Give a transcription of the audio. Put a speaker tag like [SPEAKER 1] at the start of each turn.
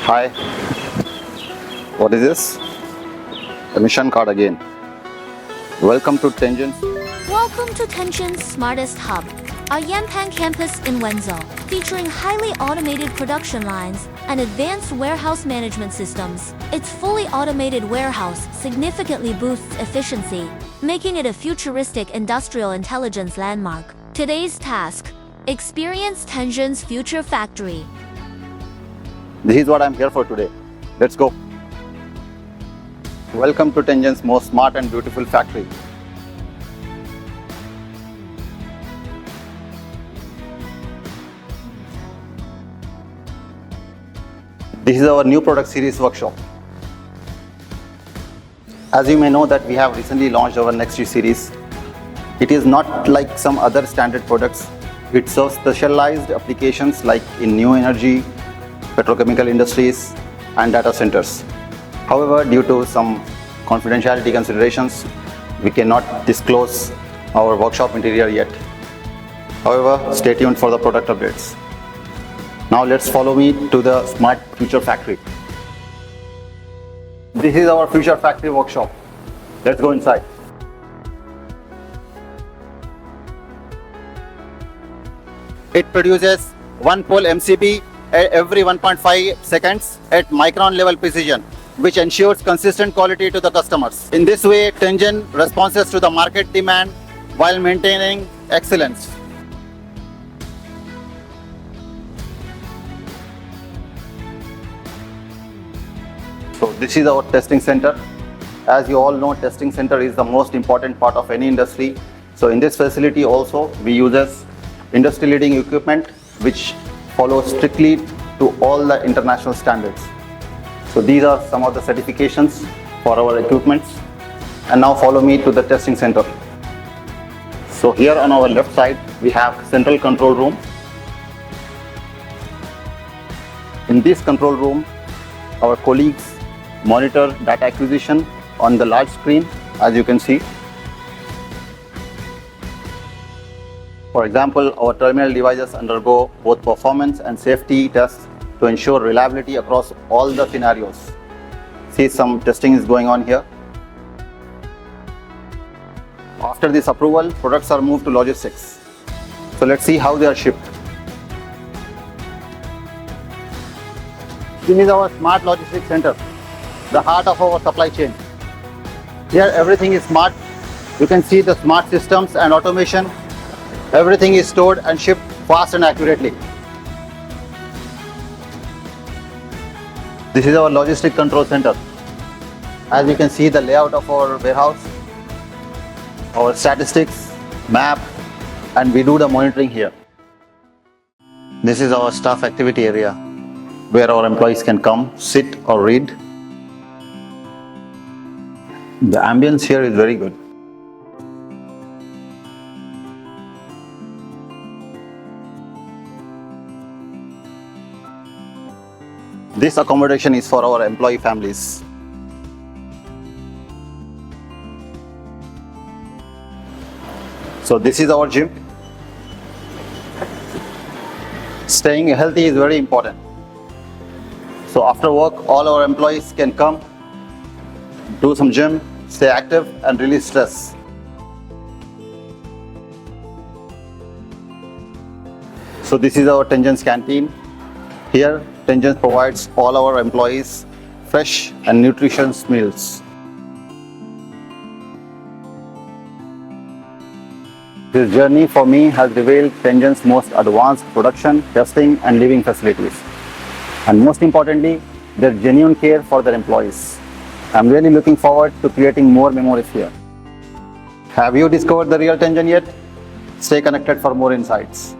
[SPEAKER 1] Hi, what is this? The mission card again. Welcome to TENGEN.
[SPEAKER 2] Welcome to TENGEN's Smartest Hub, our Yanpeng campus in Wenzhou, featuring highly automated production lines and advanced warehouse management systems. Its fully automated warehouse significantly boosts efficiency, making it a futuristic industrial intelligence landmark. Today's task: experience TENGEN's future factory.
[SPEAKER 1] This is what I'm here for today. Let's go. Welcome to TENGEN's most smart and beautiful factory. This is our new product series workshop. As you may know that we have recently launched our next series. It is not like some other standard products. It serves specialized applications like in new energy, petrochemical industries and data centers. However, due to some confidentiality considerations, we cannot disclose our workshop interior yet. However, stay tuned for the product updates. Now let's follow me to the Smart Future Factory. This is our Future Factory workshop. Let's go inside. It produces one pole MCB every 1.5 seconds at micron level precision, which ensures consistent quality to the customers. In this way, TENGEN responds to the market demand while maintaining excellence. So this is our testing center. As you all know, testing center is the most important part of any industry. So in this facility also, we use industry leading equipment which follow strictly to all the international standards. So these are some of the certifications for our equipments. And now follow me to the testing center. So here on our left side, we have central control room. In this control room, our colleagues monitor data acquisition on the large screen, as you can see. For example, our terminal devices undergo both performance and safety tests to ensure reliability across all the scenarios. See, some testing is going on here. After this approval, products are moved to logistics. So let's see how they are shipped. This is our Smart Logistics Center, the heart of our supply chain. Here everything is smart. You can see the smart systems and automation. Everything is stored and shipped fast and accurately. This is our logistic control center. As you can see the layout of our warehouse, our statistics, map, and we do the monitoring here. This is our staff activity area where our employees can come, sit or read. The ambience here is very good. This accommodation is for our employee families. So this is our gym. Staying healthy is very important. So after work, all our employees can come, do some gym, stay active and release stress. So this is our TENGEN's canteen. Here, TENGEN provides all our employees fresh and nutritious meals. This journey for me has revealed TENGEN's most advanced production, testing and living facilities. And most importantly, their genuine care for their employees. I'm really looking forward to creating more memories here. Have you discovered the real TENGEN yet? Stay connected for more insights.